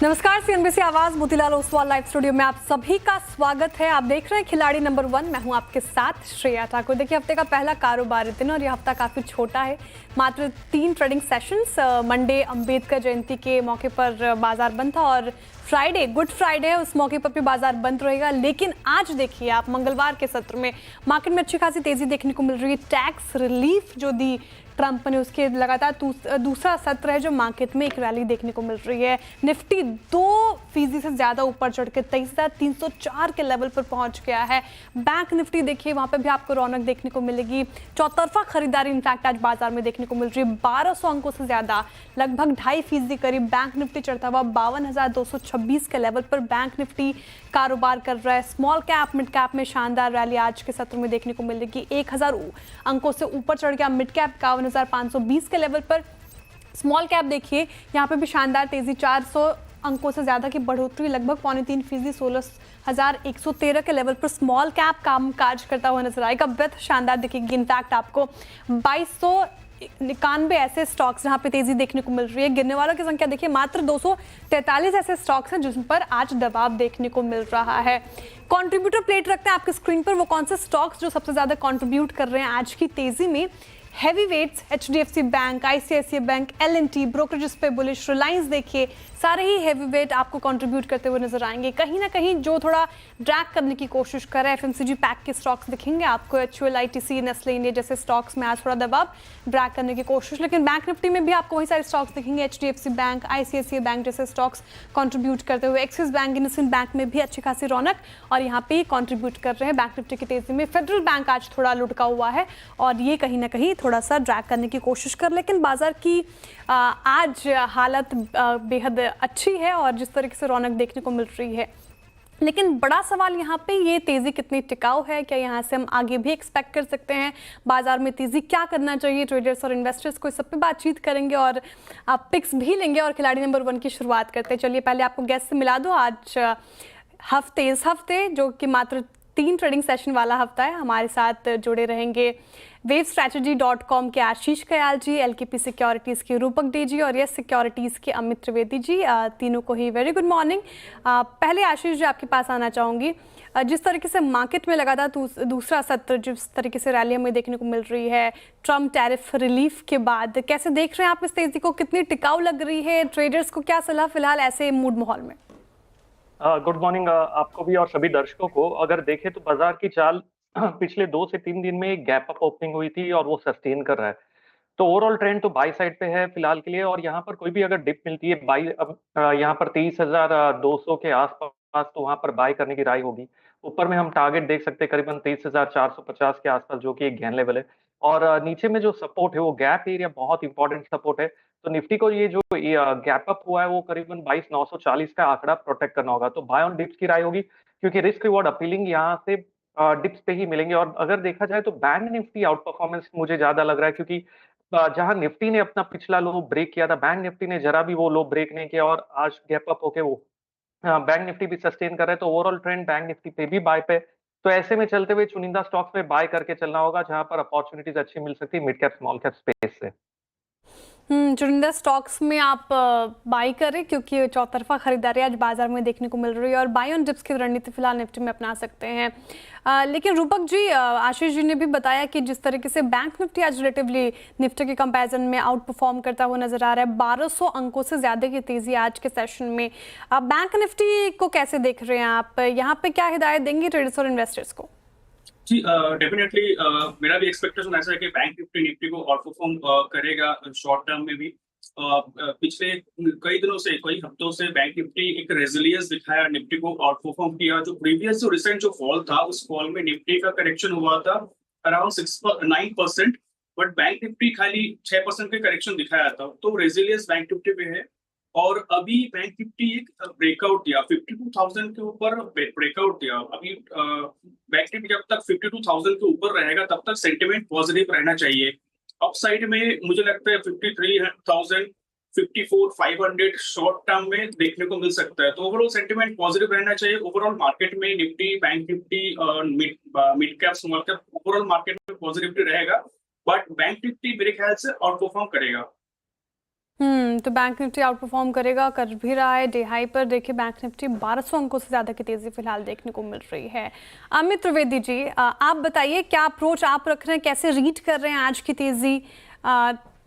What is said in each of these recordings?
नमस्कार, सीएनबीसी आवाज Motilal Oswal live studio में आप सभी का स्वागत है। आप देख रहे हैं खिलाड़ी नंबर 1। मैं हूं आपके साथ श्रेया ठाकुर। देखिए, हफ्ते का पहला कारोबारी दिन और यह हफ्ता काफी छोटा है। मात्र 3 trading sessions. Monday Ambedkar Jayanti के मौके पर बाजार बंद था और फ्राइडे गुड फ्राइडे है, उस मौके पर भी बाजार बंद रहेगा। लेकिन आज देखिए आप, मंगलवार के सत्र में मार्केट में अच्छी खासी तेजी देखने को मिल रही है। टैक्स रिलीफ जो दी ट्रंप ने, उसके लगातार दूसरा सत्र है जो मार्केट में एक रैली देखने को मिल रही है। निफ्टी 2% से ज्यादा ऊपर चढ़ के 23,304 के लेवल पर पहुंच गया है। बैंक निफ्टी देखिए, वहां पे भी आपको रौनक देखने को मिलेगी। चौतरफा खरीदारी इनफैक्ट आज बाजार में देखने को मिल रही है। 1200 अंकों से ज्यादा, लगभग 2.5% करीब बैंक निफ्टी चढ़ता हुआ 52,226 के लेवल पर बैंक निफ्टी कारोबार कर रहा है। स्मॉल कैप मिड कैप में शानदार रैली आज के सत्र में देखने को मिलेगी। 1000 अंकों से ऊपर चढ़ गया मिड कैप 51,520 के लेवल पर। स्मॉल कैप देखिए, यहाँ पे भी शानदार तेजी, 400 अंकों से ज्यादा की बढ़ोतरी, लगभग 3.25%, 16,113 के लेवल पर स्मॉल कैप काम काज करता हुआ नजर आएगा। ब्रेथ शानदार दिखेगी। इनफैक्ट आपको 2291 ऐसे स्टॉक्स जहां पे तेजी देखने को मिल रही है। गिरने वालों की संख्या देखिए, मात्र 243 ऐसे स्टॉक्स हैं जिन पर आज दबाव देखने को मिल रहा है। कंट्रीब्यूटर प्लेट रखते हैं आपके स्क्रीन पर, वो कौन से स्टॉक्स जो सबसे ज्यादा कंट्रीब्यूट कर रहे हैं आज की तेजी में। Heavy weights, HDFC bank, ICICI bank, L&T, brokerages पे बुलिश, रिलायंस देखिए, सारे ही हैवी वेट आपको कंट्रीब्यूट करते हुए नजर आएंगे। कहीं ना कहीं जो थोड़ा ड्रैग करने की कोशिश कर रहे हैं, एफएमसीजी पैक के स्टॉक्स दिखेंगे आपको। एचयूएल, आईटीसी, नेस्ले इंडिया जैसे स्टॉक्स में आज थोड़ा दबाव, ड्रैग करने की कोशिश। लेकिन बैंक निफ्टी में भी आपको वही सारे स्टॉक्स दिखेंगे। एचडीएफसी बैंक, आईसीआईसीआई बैंक जैसे स्टॉक्स कंट्रीब्यूट करते हुए। एक्सिस बैंक, इंडसइंड बैंक में भी अच्छी खासी रौनक और यहाँ पे कंट्रीब्यूट कर रहे हैं बैंक निफ्टी की तेजी में। फेडरल बैंक आज थोड़ा लुढ़का हुआ है और ये कहीं ना कहीं थोड़ा सा ड्रैग करने की कोशिश कर, लेकिन बाजार की आज हालत बेहद अच्छी है और जिस तरीके से रौनक देखने को मिल रही है। लेकिन बड़ा सवाल यहाँ पे, ये तेजी कितनी टिकाऊ है? क्या यहाँ से हम आगे भी एक्सपेक्ट कर सकते हैं बाजार में तेजी? क्या करना चाहिए ट्रेडर्स और इन्वेस्टर्स को? इस सब पे बातचीत करेंगे और आप पिक्स भी लेंगे और खिलाड़ी नंबर 1 की शुरुआत करते हैं। चलिए पहले आपको गेस्ट से मिला दो। आज इस हफ्ते जो कि मात्र 3 ट्रेडिंग सेशन वाला हफ्ता है, हमारे साथ जुड़े रहेंगे wavestrategy.com के आशीष कयाल जी, एलकेपी सिक्योरिटीज़ के रूपक डे जी और यस सिक्योरिटीज़ के अमित त्रिवेदी जी। तीनों को ही वेरी गुड मॉर्निंग। पहले आशीष जी आपके पास आना चाहूँगी। जिस तरीके से मार्केट में लगातार दूसरा सत्र, जिस तरीके से रैली हमें देखने को मिल रही है ट्रम्प टैरिफ रिलीफ के बाद, कैसे देख रहे हैं आप इस तेजी को? कितनी टिकाऊ लग रही है? ट्रेडर्स को क्या सलाह फिलहाल ऐसे मूड माहौल में? गुड मॉर्निंग आपको भी और सभी दर्शकों को। अगर देखें तो बाजार की चाल पिछले 2 से 3 दिन में एक गैप अप ओपनिंग हुई थी और वो सस्टेन कर रहा है। तो ओवरऑल ट्रेंड तो बाई साइड पे है फिलहाल के लिए। और यहाँ पर कोई भी अगर डिप मिलती है बाई, अब यहाँ पर 23,200 के आसपास, तो वहां पर बाय करने की राय होगी। ऊपर में हम टारगेट देख सकते हैं करीबन 23,450 के आसपास, जो कि एक गैन लेवल है। और नीचे में जो सपोर्ट है वो गैप एरिया बहुत इंपॉर्टेंट सपोर्ट है। तो निफ्टी को ये जो गैप अप हुआ है वो करीबन 22,940 का आंकड़ा प्रोटेक्ट करना होगा। तो बाय ऑन डिप्स की राय होगी, क्योंकि रिस्क रिवॉर्ड अपीलिंग यहाँ से डिप्स पे ही मिलेंगे। और अगर देखा जाए तो बैंक निफ्टी आउट परफॉर्मेंस मुझे ज्यादा लग रहा है, क्योंकि जहां निफ्टी ने अपना पिछला लो ब्रेक किया था, बैंक निफ्टी ने जरा भी वो लो ब्रेक नहीं किया और आज गैप अप होके वो बैंक निफ्टी भी सस्टेन कर रहे हैं। तो ओवरऑल ट्रेंड बैंक निफ्टी पे भी बाय पे। तो ऐसे में चलते हुए चुनिंदा स्टॉक्स में बाय करके चलना होगा, जहां पर अपॉर्चुनिटीज अच्छी मिल सकती है mid cap small cap space से। चुनिंदा स्टॉक्स में आप बाई करें, क्योंकि चौतरफा खरीदारी आज बाजार में देखने को मिल रही है और बाई ऑन डिप्स की रणनीति फिलहाल निफ्टी में अपना सकते हैं। लेकिन रूपक जी, आशीष जी ने भी बताया कि जिस तरीके से बैंक निफ्टी आज रिलेटिवली निफ्टी के कंपैरिजन में आउट परफॉर्म करता हुआ नजर आ रहा है, 1200 अंकों से ज्यादा की तेजी आज के सेशन में। बैंक निफ्टी को कैसे देख रहे हैं आप? यहाँ पे क्या हिदायत देंगे ट्रेडर्स और इन्वेस्टर्स को? जी, डेफिनेटली मेरा भी एक्सपेक्टेशन ऐसा है कि बैंक निफ्टी को आउट परफॉर्म करेगा शॉर्ट टर्म में भी। पिछले कई दिनों से, कई हफ्तों से बैंक निफ्टी एक रेजिलियंस दिखाया, निफ्टी को आउट परफॉर्म किया। जो प्रीवियस जो रिसेंट जो फॉल था, उस फॉल में निफ्टी का करेक्शन हुआ था अराउंड 9%, बट बैंक निफ्टी खाली 6% के करेक्शन दिखाया था। तो रेजिलियंस बैंक निफ्टी पे है। और अभी बैंक निफ्टी एक ब्रेकआउट दिया 52,000 के ऊपर, ब्रेकआउट दिया। अभी बैंक निफ्टी जब तक 52,000 के ऊपर रहेगा तब तक सेंटिमेंट पॉजिटिव रहना चाहिए। अपसाइड में मुझे लगता है 53,000, 54,500 शॉर्ट टर्म में देखने को मिल सकता है। तो ओवरऑल सेंटिमेंट पॉजिटिव रहना चाहिए ओवरऑल मार्केट में। Nifty, bank Nifty, mid cap, small cap, overall market में पॉजिटिविटी रहेगा, बट बैंक निफ्टी मेरे ख्याल से आउट परफॉर्म करेगा। तो बैंक निफ्टी आउट परफॉर्म करेगा, कर भी रहा है। डे हाई पर देखिए बैंक निफ्टी 1200 अंकों से ज़्यादा की तेज़ी फिलहाल देखने को मिल रही है। अमित त्रिवेदी जी, आप बताइए क्या अप्रोच आप रख रहे हैं, कैसे रीड कर रहे हैं आज की तेज़ी?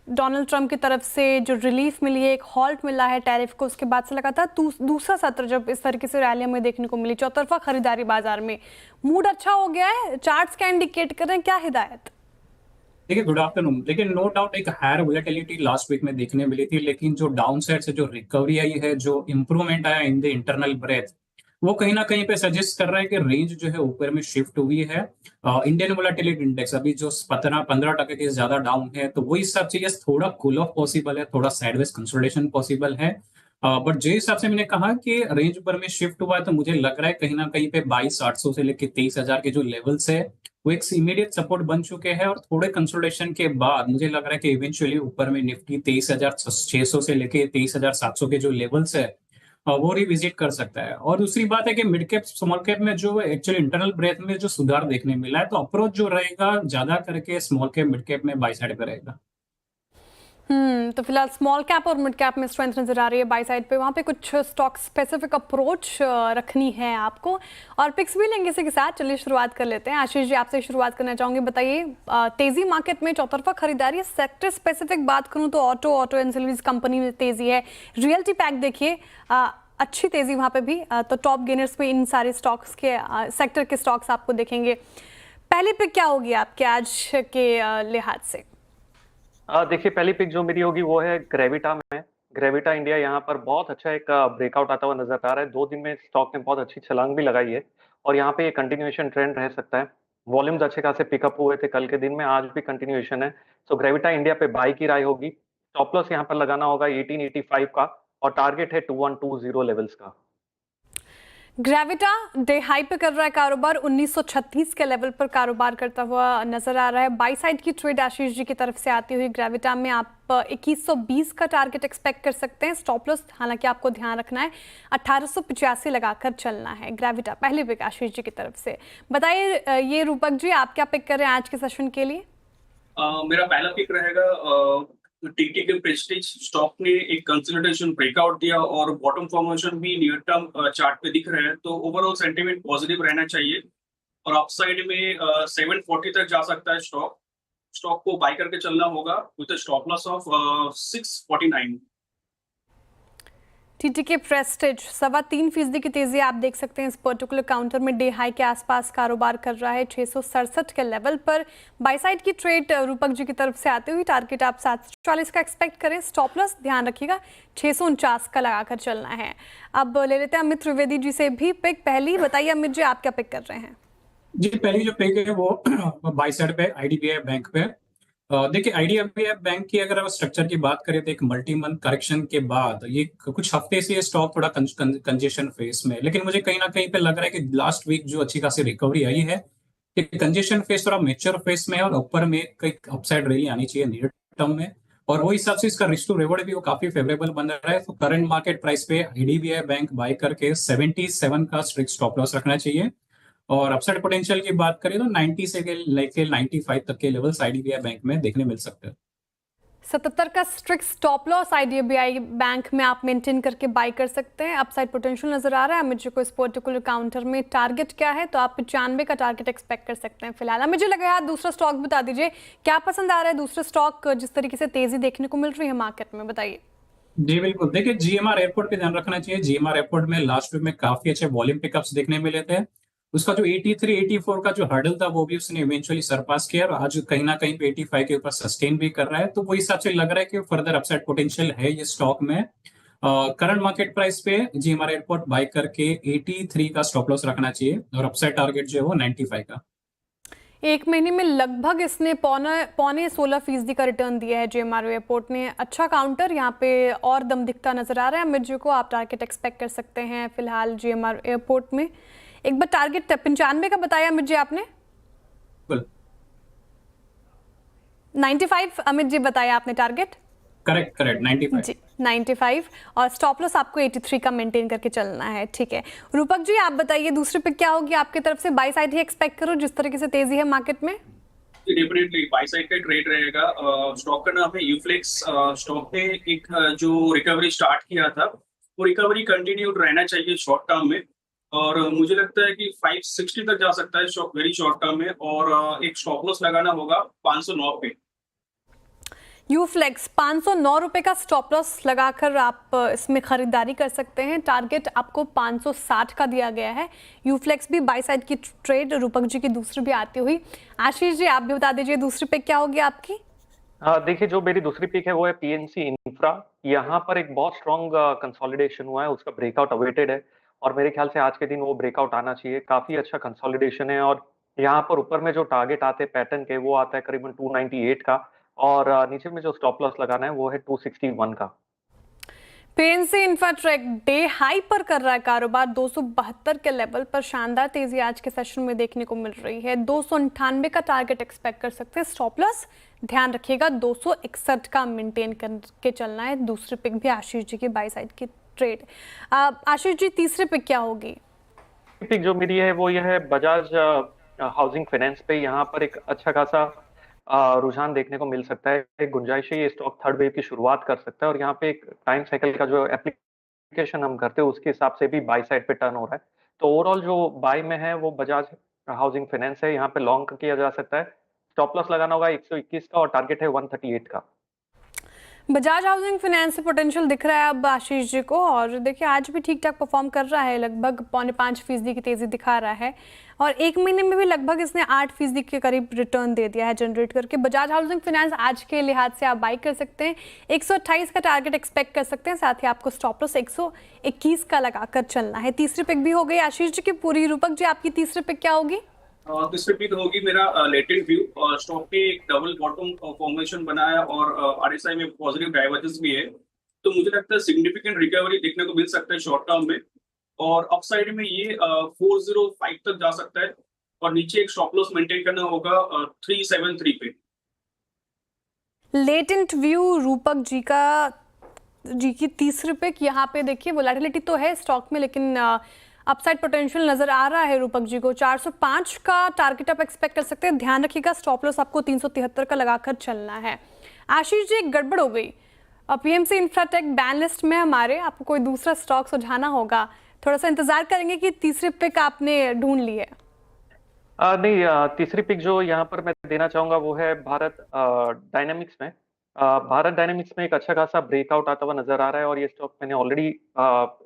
डोनाल्ड ट्रंप की तरफ से जो रिलीफ मिली है, एक हॉल्ट मिला है टैरिफ को, उसके बाद से लगातार दूसरा सत्र जब इस तरीके से रैली हमें देखने को मिली, चौतरफा खरीदारी बाजार में, मूड अच्छा हो गया है, चार्ट्स क्या इंडिकेट कर रहे हैं, क्या हिदायत? देखिए, गुड आफ्टरनून। लेकिन नो डाउट एक हायर वोलेटिलिटी लास्ट वीक में देखने मिली थी, लेकिन जो डाउन साइड से जो रिकवरी आई है, जो इंप्रूवमेंट आया इन द इंटरनल ब्रेथ, वो कहीं ना कहीं पे सजेस्ट कर रहा है कि रेंज जो है ऊपर में शिफ्ट हुई है। इंडियन वोलेटिलिटी इंडेक्स अभी जो 15% के ज्यादा डाउन है, तो वही सब चीजें थोड़ा कूल ऑफ पॉसिबल है, थोड़ा साइडवेज कंसोलिडेशन पॉसिबल है। बट जिस हिसाब से मैंने कहा कि रेंज ऊपर में शिफ्ट हुआ है, तो मुझे लग रहा है कहीं ना कहीं पे 22,800 से लेकर 23,000 के जो लेवल्स है वो एक इमीडिएट सपोर्ट बन चुके हैं। और थोड़े कंसोलिडेशन के बाद मुझे लग रहा है कि इवेंचुअली ऊपर में निफ्टी 23,600 से लेके 23,700 के जो लेवल्स है वो रिविजिट कर सकता है। और दूसरी बात है कि मिड कैप स्मॉल कैप में जो एक्चुअली इंटरनल ब्रेथ में जो सुधार देखने मिला है, तो अप्रोच जो रहेगा ज्यादा करके स्मॉल कैप मिड कैप में बाई साइड पे रहेगा। तो फिलहाल स्मॉल कैप और मिड कैप में स्ट्रेंथ नजर आ रही है बाई साइड पे, वहाँ पे कुछ स्टॉक स्पेसिफिक अप्रोच रखनी है आपको, और पिक्स भी लेंगे इसी के साथ। चलिए शुरुआत कर लेते हैं। आशीष जी, आपसे शुरुआत करना चाहूंगी, बताइए तेजी मार्केट में चौतरफा खरीदारी है, सेक्टर स्पेसिफिक बात करूँ तो ऑटो एंसिलरीज कंपनी में तेजी है, रियल्टी पैक देखिए अच्छी तेजी वहाँ पे भी, तो टॉप गेनर्स में इन सारे स्टॉक्स के सेक्टर के स्टॉक्स आपको देखेंगे। पहली पिक क्या होगी आपके आज के लिहाज से? देखिए, पहली पिक जो मेरी होगी वो है ग्रेविटा में। ग्रेविटा इंडिया यहाँ पर बहुत अच्छा एक ब्रेकआउट आता हुआ नजर आ रहा है। 2 दिन में स्टॉक ने बहुत अच्छी छलांग भी लगाई है और यहाँ पे ये कंटिन्यूएशन ट्रेंड रह सकता है। वॉल्यूम्स अच्छे खासे पिकअप हुए थे कल के दिन में, आज भी कंटिन्यूएशन है। सो ग्रेविटा इंडिया पे बाई की राय होगी। स्टॉप लॉस यहाँ पर लगाना होगा 1885 का और टारगेट है 2120 लेवल्स का। ग्रेविटा डे हाई पे कर रहा है कारोबार, 1936 के लेवल पर कारोबार करता हुआ नजर आ रहा है। बाई साइड की ट्रेड आशीष जी की तरफ से आती हुई ग्रेविटा में आप 2120 का टारगेट एक्सपेक्ट कर सकते हैं। स्टॉप लॉस हालांकि आपको ध्यान रखना है 1885 लगाकर चलना है। ग्रेविटा पहली पिक आशीष जी की तरफ से। बताइए ये रूपक जी, आप क्या पिक कर रहे हैं आज के सेशन के लिए? मेरा पहला पिक रहेगा टीटी के प्रेस्टीज। स्टॉक ने एक कंसोलिडेशन ब्रेकआउट दिया और बॉटम फॉर्मेशन भी नियर टर्म चार्ट पे दिख रहे हैं, तो ओवरऑल सेंटीमेंट पॉजिटिव रहना चाहिए और अपसाइड में 740 तक जा सकता है स्टॉक को बाय करके चलना होगा with stop loss of 649। TT के प्रेस्टीज 3.25% की तेजी आप देख सकते हैं। इस पर्टिकुलर काउंटर में डे हाई के आसपास कारोबार कर रहा है 667 के लेवल पर। बाई साइड की ट्रेड रूपक जी की तरफ से आती हुई टारगेट आप 740 का एक्सपेक्ट करें। स्टॉप लॉस ध्यान रखिएगा 649 का लगाकर चलना है। अब ले लेते हैं अमित त्रिवेदी जी से भी पिक। पहली बताइए अमित जी, आप क्या पिक कर रहे हैं? जी, पहली जो पिक है वो बाई साइड पे आईडीबीआई बैंक पे। देखिए, आईडीबीआई बैंक की अगर स्ट्रक्चर की बात करें तो एक मल्टी मंथ करेक्शन के बाद ये कुछ हफ्ते से ये स्टॉक थोड़ा कंजेशन फेस में, लेकिन मुझे कहीं ना कहीं पे लग रहा है कि लास्ट वीक जो अच्छी खासी रिकवरी आई है, कि कंजेशन फेस थोड़ा मेच्योर फेस में और ऊपर में कई अपसाइड रैली आनी चाहिए नियर टर्म में, और वो हिसाब से इसका रिस्क टू रिवॉर्ड भी वो काफी फेवरेबल बन रहा है। तो करंट मार्केट प्राइस पे आईडीबीआई बैंक बाय करके 77 का स्ट्रिक्ट स्टॉप लॉस रखना चाहिए। और अपसाइड पोटेंशियल की बात करें तो 90 से लेके 95 तक के लेवल्स आईडीबीआई बैंक में देखने मिल सकते हैं। 77 का strict stop loss IDBI bank में आप मेंटेन करके बाय कर सकते हैं। अपसाइड पोटेंशियल नजर आ रहा है। मुझे को इस पर्टिकुलर काउंटर में टारगेट क्या है, तो आप 95 का टारगेट एक्सपेक्ट कर सकते हैं फिलहाल। मुझे लगा यार दूसरा स्टॉक बता दीजिए, क्या पसंद आ रहा है दूसरा स्टॉक जिस तरीके से तेजी देखने को मिल रही है मार्केट में, बताइए। जी बिल्कुल, देखिए जीएमआर एयरपोर्ट पे ध्यान रखना चाहिए। जीएमआर एयरपोर्ट में लास्ट वीक में काफी अच्छे वॉल्यूम पिकअप्स देखने मिले थे। उसका जो 83, 84 का जो हर्डल था वो भी उसने इवेंचुअली सरपास किया और आज कहीं ना कहीं पे 85 के ऊपर सस्टेन भी कर रहा है। तो वो हिसाब से लग रहा है कि फर्दर अपसाइड पोटेंशियल है ये स्टॉक में। करंट मार्केट प्राइस पे जीएमआर एयरपोर्ट बाय करके 83 का स्टॉप लॉस रखना चाहिए और अपसाइड टारगेट जो है वो 95 का। एक महीने में लगभग इसने पौने 16% का रिटर्न दिया है जीएमआर एयरपोर्ट ने। अच्छा काउंटर यहाँ पे और दम दिखता नजर आ रहा है। मिर्जी को आप टारगेट एक्सपेक्ट कर सकते हैं फिलहाल जीएमआर एयरपोर्ट में। एक बार टारगेट 95 का बताया अमित जी आपने? 95 अमित जी बताया आपने टारगेट? करेक्ट 95 जी 95 और स्टॉप लॉस आपको 83 का मेंटेन करके चलना है। ठीक है रूपक जी, आप बताइए दूसरी पिक क्या होगी आपकी तरफ से? बाई साइड ही एक्सपेक्ट करो जिस तरीके से तेजी है मार्केट में। डेफिनेटली बाई साइड का ट्रेड रहेगा। स्टॉक का नाम है यूफ्लेक्स। स्टॉक ने एक जो रिकवरी स्टार्ट किया था वो रिकवरी कंटिन्यूड रहना चाहिए शॉर्ट टर्म में, और मुझे लगता है कि 560 तक जा सकता है स्टॉक वेरी शॉर्ट टर्म में, और एक स्टॉप लॉस लगाना होगा 509 पे। यूफ्लेक्स 509 रुपए का स्टॉप लॉस लगाकर आप इसमें खरीदारी कर सकते हैं। टारगेट आपको 560 का दिया गया है। यूफ्लेक्स भी बाई साइड की ट्रेड रूपक जी की दूसरी भी आती हुई। आशीष जी आप भी बता दीजिए दूसरी पिक क्या होगी आपकी? देखिए, जो मेरी दूसरी पिक है वो है पीएनसी इंफ्रा। यहाँ पर एक बहुत स्ट्रॉन्ग कंसोलिडेशन हुआ है, उसका ब्रेकआउट अवेटेड है और मेरे ख्याल से आज के दिन वो ब्रेकआउट आना चाहिए। काफी अच्छा कंसोलिडेशन है और यहाँ पर ऊपर में जो टारगेट आते हैं पैटर्न के वो आता है करीबन 298 का, और नीचे में जो स्टॉप लॉस लगाना है वो है 261 का। पीएनसी इंफ्राट्रेक डे हाई पर कर रहा है कारोबार। 272 के लेवल पर शानदार तेजी आज के सेशन में देखने को मिल रही है। 298 का टारगेट एक्सपेक्ट कर सकते हैं। स्टॉप लॉस ध्यान रखिएगा 261 का मेंटेन करके चलना है। दूसरी पिक भी आशीष जी की बाई साइड की ट्रेड। आशीष जी तीसरी पिक क्या होगी? पिक जो मेरी है वो यह है बजाज हाउसिंग फाइनेंस पे। यहाँ पर एक अच्छा खासा रुझान देखने को मिल सकता है। एक गुंजाइश है, ये स्टॉक थर्ड वेव की शुरुआत कर सकता है और यहाँ पे एक टाइम साइकिल का जो एप्लीकेशन हम करते हैं उसके हिसाब से भी बाई साइड पे टर्न हो रहा है। तो ओवरऑल जो बाय में है वो बजाज हाउसिंग फाइनेंस है। यहाँ पे लॉन्ग किया जा सकता है। स्टॉप लॉस लगाना होगा 121 का और टारगेट है 138 का। बजाज हाउसिंग फाइनेंस से पोटेंशियल दिख रहा है अब आशीष जी को, और देखिए आज भी ठीक ठाक परफॉर्म कर रहा है। लगभग 5.5% की तेजी दिखा रहा है और एक महीने में भी लगभग इसने 8% के करीब रिटर्न दे दिया है जनरेट करके। बजाज हाउसिंग फाइनेंस आज के लिहाज से आप बाई कर सकते हैं। 128 का टारगेट एक्सपेक्ट कर सकते हैं। साथ ही आपको स्टॉप लॉस 121 का लगाकर चलना है। तीसरी पिक भी हो गई आशीष जी की पूरी। रूपक जी आपकी तीसरी पिक क्या होगी? तीसरी पिक होगी मेरा लेटेंट व्यू। स्टॉक ने एक डबल बॉटम फॉर्मेशन बनाया और आरएसआई में पॉजिटिव डाइवर्जेंस भी है, तो मुझे लगता है सिग्निफिकेंट रिकवरी देखने को मिल सकता है शॉर्ट टर्म में, और अपसाइड में ये 405 तक जा सकता है और नीचे एक स्टॉप लॉस मेंटेन करना होगा 373 पे। लेटेंट व्यू रूपक जी की तीसरी पिक। यहाँ पे देखिए वोलेटिलिटी तो है स्टॉक में, लेकिन अपसाइड पोटेंशियल नजर आ रहा है रूपक जी को। 405 का टारगेट आप एक्सपेक्ट कर सकते हैं। ध्यान रखिएगा स्टॉप लॉस आपको 373 का लगाकर चलना है। आशीष जी एक गड़बड़ हो गई, पीएमसी इंफ्राटेक बैन लिस्ट में हमारे, आपको कोई दूसरा स्टॉक सुझाना होगा। थोड़ा सा इंतजार करेंगे कि तीसरी पिक आपने ढूंढ ली है। नहीं, तीसरी पिक जो यहाँ पर मैं देना चाहूंगा वो है भारत डायनेमिक्स में। भारत डायनेमिक्स में एक अच्छा खासा ब्रेकआउट आता हुआ नजर आ रहा है और ये स्टॉक मैंने ऑलरेडी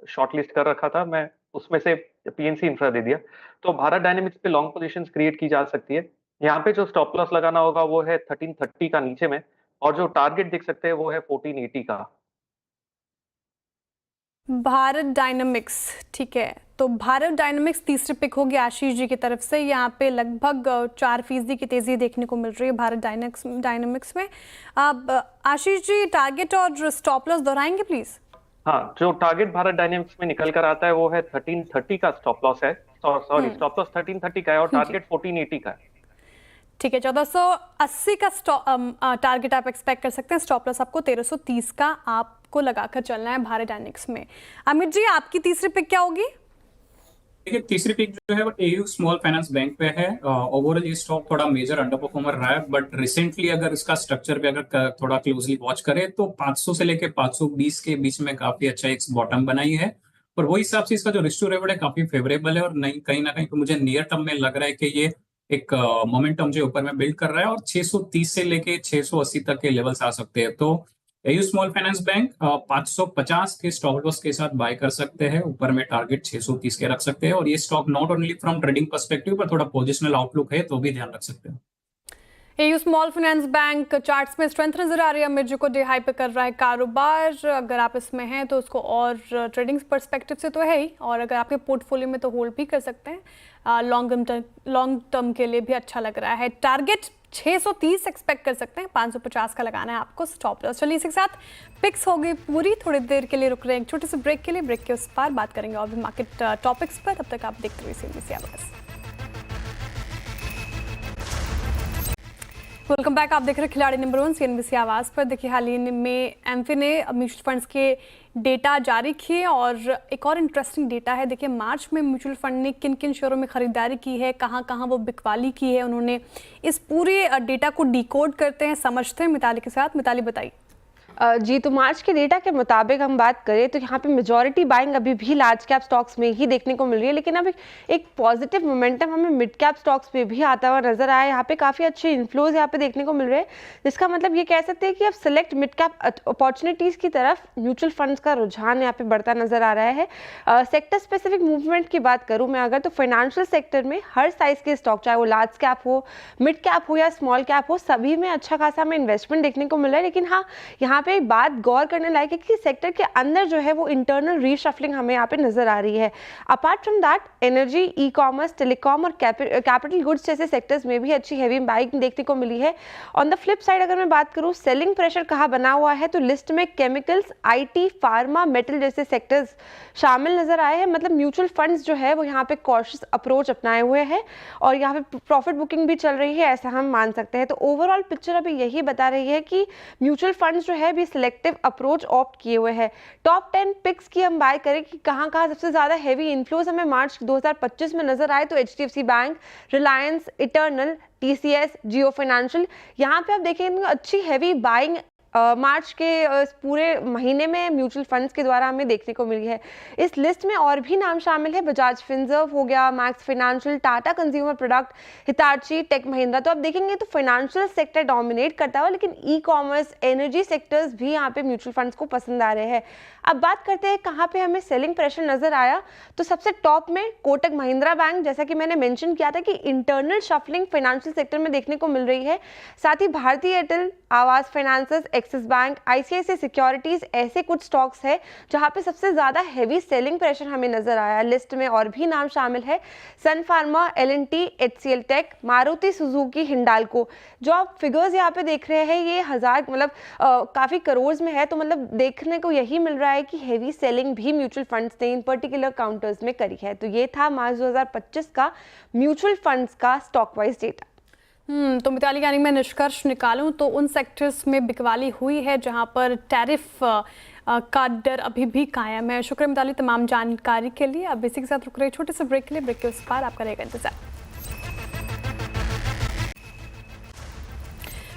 शॉर्टलिस्ट कर रखा था। मैं उसमें से पीएनसी इंफ्रा दे दिया। तो भारत डायनेमिक्स पे लॉन्ग पोजीशंस क्रिएट की जा सकती है। यहाँ पे जो स्टॉप लॉस लगाना होगा वो है 1330 का नीचे में, और जो टारगेट देख सकते हैं वो है 1480 का। भारत डायनामिक्स, ठीक है। तो भारत डायनामिक्स तीसरी पिक होगी आशीष जी की तरफ से। यहाँ पे लगभग 4% की तेजी देखने को मिल रही है भारत डायनामिक्स में। अब आशीष जी टारगेट और स्टॉप लॉस दोहराएंगे प्लीज? हाँ, जो टारगेट भारत डायनेमिक्स में निकल कर आता है वो है 1330 का स्टॉप लॉस है। सॉरी, स्टॉप लॉस 1330 का है और टारगेट 1480 का है। ठीक है, 1480 का टारगेट आप एक्सपेक्ट कर सकते हैं। स्टॉप लॉस आपको 1330 का आपको लगाकर चलना है भारत डायनेमिक्स में। अमित जी आपकी तीसरी पिक क्या होगी? देखिए तीसरी पिक जो है वो एयू स्मॉल फाइनेंस बैंक पे है। ओवरऑल ये स्टॉक थोड़ा मेजर अंडर परफॉर्मर रहा है, बट रिसेंटली अगर इसका स्ट्रक्चर पे अगर थोड़ा क्लोजली वॉच करें तो 500 से लेके 520 के बीच में काफी अच्छा एक बॉटम बनाई है, और वही हिसाब से इसका जो रिस्क टू रेवेन्यू है काफी फेवरेबल है। और नहीं कहीं ना कहीं तो मुझे नियर टर्म में लग रहा है कि ये एक मोमेंटम जो ऊपर में बिल्ड कर रहा है और 630 से लेके 680 तक के लेवल्स आ सकते हैं। तो एयू स्मॉल फाइनेंस बैंक 550 के स्टॉप लॉस के साथ बाय कर सकते हैं। ऊपर में टारगेट 630 के रख सकते हैं, और ये stock not only from trading perspective पर थोड़ा पोजिशनल आउटलुक है तो भी ध्यान रख सकते हैं। AU small finance bank charts में स्ट्रेंथ नजर आ रही है। अमित जी को डे हाई पे कर रहा है कारोबार। अगर आप इसमें हैं तो उसको और ट्रेडिंग पर्सपेक्टिव से तो है ही, और अगर आपके पोर्टफोलियो में तो होल्ड भी कर सकते हैं। लॉन्ग टर्म के लिए भी अच्छा लग रहा है। टारगेट 630 एक्सपेक्ट कर सकते हैं। 550 का लगाना है आपको स्टॉप लॉस। चलिए इसी के साथ पिक्स हो गई पूरी। थोड़ी देर के लिए रुक रहे हैं एक छोटे से ब्रेक के लिए। ब्रेक के उस पार बात करेंगे और भी मार्केट टॉपिक्स पर। तब तक आप देखते रहिए CNBC आवाज़। Welcome back. आप देख रहे हैं खिलाड़ी नंबर 1 CNBC आवाज पर। देखिए, हाल ही में एमफी ने म्यूचुअल फंड्स के डेटा जारी किए और एक और इंटरेस्टिंग डेटा है। देखिए, मार्च में म्यूचुअल फंड ने किन किन शेयरों में खरीदारी की है, कहां कहां वो बिकवाली की है, उन्होंने इस पूरे डेटा को डिकोड करते हैं, समझते हैं मिताली के साथ। मिताली बताइए। जी, तो मार्च के डेटा के मुताबिक हम बात करें तो यहाँ पे मेजॉरिटी बाइंग अभी भी लार्ज कैप स्टॉक्स में ही देखने को मिल रही है, लेकिन अब एक पॉजिटिव मोमेंटम हमें मिड कैप स्टॉक्स पे भी आता हुआ नजर आया। यहाँ पे काफ़ी अच्छे इन्फ्लोज यहाँ पे देखने को मिल रहे हैं, जिसका मतलब ये कह सकते हैं कि अब सिलेक्ट मिड कैप अपॉर्चुनिटीज़ की तरफ म्यूचुअल फंड्स का रुझान यहाँ पे बढ़ता नजर आ रहा है। सेक्टर स्पेसिफिक मूवमेंट की बात करूँ मैं अगर, तो फाइनेंशियल सेक्टर में हर साइज के स्टॉक, चाहे वो लार्ज कैप हो, मिड कैप हो या स्मॉल कैप हो, सभी में अच्छा खासा हमें इन्वेस्टमेंट देखने को मिल रहा है। लेकिन हाँ, यहाँ पे एक बात गौर करने लायक है कि सेक्टर के अंदर जो है वो इंटरनल रीशफलिंग हमें यहाँ पे नजर आ रही है। Apart from that, energy, e commerce, telecom और कैपिटल गुड्स जैसे सेक्टर्स में भी अच्छी हैवी बाइंग देखने को मिली है। ऑन द फ्लिप साइड अगर मैं बात करूँ, सेलिंग प्रेशर कहाँ बना हुआ है, तो लिस्ट में केमिकल्स, IT, फार्मा, मेटल जैसे सेक्टर्स शामिल नजर आए हैं। मतलब म्यूचुअल फंड्स जो है वो यहाँ पे कॉशियस अप्रोच अपनाए हुए हैं और यहाँ पे प्रॉफिट बुकिंग भी चल रही है, ऐसा हम मान सकते हैं। तो ओवरऑल पिक्चर अभी यही बता रही है कि म्यूचुअल फंड्स जो है भी सिलेक्टिव अप्रोच ऑप्ट किए हुए हैं। टॉप 10 पिक्स की हम बात करें कि कहां कहां सबसे ज्यादा हैवी इन्फ्लोज हमें मार्च 2025 में नजर आए, तो HDFC bank, Reliance, eternal, TCS, जियो फाइनेंशियल, यहाँ पे आप देखेंगे अच्छी हैवी बाइंग मार्च के इस पूरे महीने में म्यूचुअल फंड्स के द्वारा हमें देखने को मिली है। इस लिस्ट में और भी नाम शामिल है, बजाज फिनसर्व हो गया, Max Financial, Tata Consumer Product, Hitachi, Tech Mahindra. तो आप देखेंगे तो फाइनेंशियल सेक्टर डोमिनेट करता हुआ, लेकिन ई कॉमर्स, एनर्जी सेक्टर्स भी यहाँ पे म्यूचुअल फंड्स को पसंद आ रहे हैं। अब बात करते हैं कहाँ पे हमें सेलिंग प्रेशर नजर आया, तो सबसे टॉप में कोटक महिंद्रा बैंक, जैसा कि मैंने मेंशन किया था कि इंटरनल शफलिंग फाइनेंशियल सेक्टर में देखने को मिल रही है। साथ ही भारतीय एयरटेल, आवास finances, axis bank, ICICI securities, ऐसे कुछ स्टॉक्स है जहां पे सबसे ज्यादा हैवी सेलिंग प्रेशर हमें नजर आया। लिस्ट में और भी नाम शामिल है, सन फार्मा, L&T, HCL टेक, मारुति सुजुकी, हिंडाल्को। जो आप फिगर्स यहाँ पे देख रहे हैं ये हजार मतलब काफी करोड़ में है, तो मतलब देखने को यही मिल रहा है कि हैवी सेलिंग भी म्यूचुअल फंड्स ने इन पर्टिकुलर काउंटर्स में करी है। तो ये था मार्च 2025 का म्यूचुअल फंड्स का स्टॉक वाइज डेटा। तो मिताली, यानी मैं निष्कर्ष निकालूं तो उन सेक्टर्स में बिकवाली हुई है जहां पर टैरिफ का डर अभी भी कायम है। शुक्रिया मिताली तमाम जानकारी के लिए। अब इसी के साथ रुक रहे छोटे से ब्रेक के लिए। ब्रेक के उस पार आपका रहेगा इंतजार।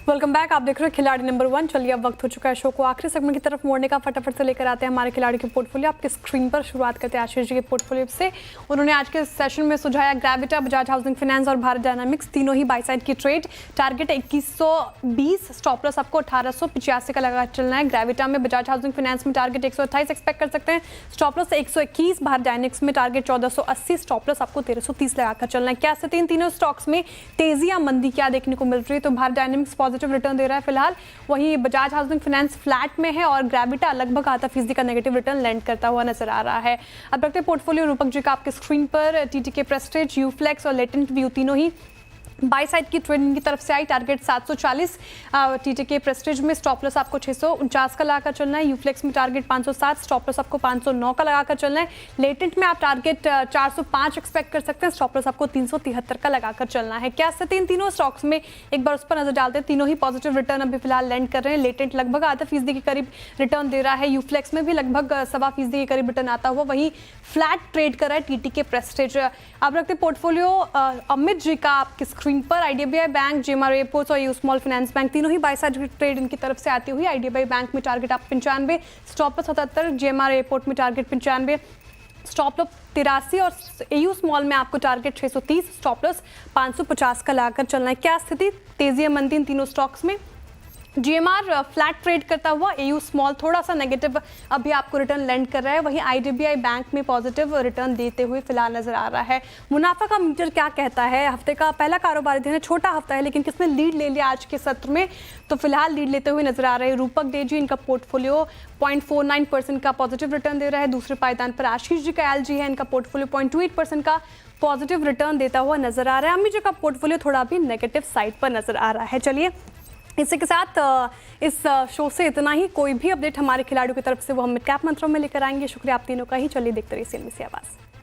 Welcome back. आप देख रहे हैं खिलाड़ी नंबर 1। चलिए, अब वक्त हो चुका है शो को आखिरी सेगमेंट की तरफ मोड़ने का। फटाफट से लेकर आते हैं हमारे खिलाड़ी के पोर्टफोलियो आपके स्क्रीन पर। शुरुआत करते हैं आशीष जी के पोर्टफोलियो से। उन्होंने आज के सेशन में सुझाया ग्रेविटा, बजाज हाउसिंग फाइनेंस और भारत डायनामिक्स, तीनों ही बाई साइड की ट्रेड। टारगेट 2120, स्टॉप लॉस आपको 1885 का लगा चलना है। ग्रेविटा में, बजाज हाउसिंग फाइनेंस में टारगेट 128 एक्सपेक्ट कर सकते हैं, स्टॉप लॉस 121। भारत डायनामिक्स में टारगेट 1480, स्टॉप लॉस आपको 1330 लगाकर चलना है। क्या स्थिति इन तीनों स्टॉक्स में, तेजी या मंदी क्या देखने को मिल रही है? तो भारत डायनामिक्स पॉजिटिव रिटर्न दे रहा है फिलहाल, वहीं बजाज हाउसिंग फाइनेंस फ्लैट में है और ग्रेविटा लगभग आधा फीसदी का नेगेटिव रिटर्न लैंड करता हुआ नजर आ रहा है। अब रखते हैं पोर्टफोलियो रूपक जी का आपके स्क्रीन पर। TTK प्रेस्टीज, यूफ्लेक्स और लेटेंट व्यू तीनों ही बाई साइड की ट्रेडिंग की तरफ से आई। टारगेट 740 TTK प्रेस्टीज में, स्टॉप लॉस आपको 649 का लगाकर चलना है। यूफ्लेक्स में टारगेट 507, स्टॉप लॉस आपको 509 का लगाकर चलना है। लेटेंट में आप टारगेट 405 एक्सपेक्ट कर सकते हैं, स्टॉप लॉस आपको 373 का लगाकर चलना है। क्या स्थिति इन तीनों स्टॉक्स में, एक बार उस पर नजर डालते हैं। तीनों ही पॉजिटिव रिटर्न अभी फिलहाल लैंड कर रहे हैं। लेटेंट लगभग आधा फीसदी के करीब रिटर्न दे रहा है, यूफ्लेक्स में भी लगभग 1.25% के करीब रिटर्न आता हुआ, वही फ्लैट ट्रेड कर रहा है TTK प्रेस्टीज। अब रखते पोर्टफोलियो अमित जी का आपकी स्क्रीन पर। IDBI बैंक, GMR एयरपोर्ट्स और यू स्मॉल फाइनेंस बैंक तीनों ही बाई साइड ट्रेड इनकी तरफ से आती हुई। IDBI बैंक में टारगेट आप 95, स्टॉप लॉस 77। GMR एयरपोर्ट में टारगेट 95, स्टॉप लॉस 83 और AU स्मॉल में आपको टारगेट 630, स्टॉप लॉस 550 का लगाकर चलना है। क्या स्थिति, तेजी या मंदी इन तीनों स्टॉक्स में? GMR फ्लैट ट्रेड करता हुआ, AU स्मॉल थोड़ा सा नेगेटिव अभी आपको रिटर्न लैंड कर रहा है, वहीं IDBI बैंक में पॉजिटिव रिटर्न देते हुए फिलहाल नजर आ रहा है। मुनाफा का मीटर क्या कहता है? हफ्ते का पहला कारोबारी दिन है, छोटा हफ्ता है, लेकिन किसने लीड ले लिया आज के सत्र में? तो फिलहाल लीड लेते हुए नजर आ रहे हैं रूपक दे जी। इनका पोर्टफोलियो 0.49% का पॉजिटिव रिटर्न दे रहा है। दूसरे पायदान पर आशीष जी का LG है, इनका पोर्टफोलियो 0.28% का पॉजिटिव रिटर्न देता हुआ नजर आ रहा है। अमित जी का पोर्टफोलियो थोड़ा भी नेगेटिव साइड पर नजर आ रहा है। चलिए, इसी के साथ इस शो से इतना ही। कोई भी अपडेट हमारे खिलाड़ियों की तरफ से वो हम मिड कैप मंत्रों में लेकर आएंगे। शुक्रिया आप तीनों का ही। चलिए देखते रहिए CNBC आवाज़।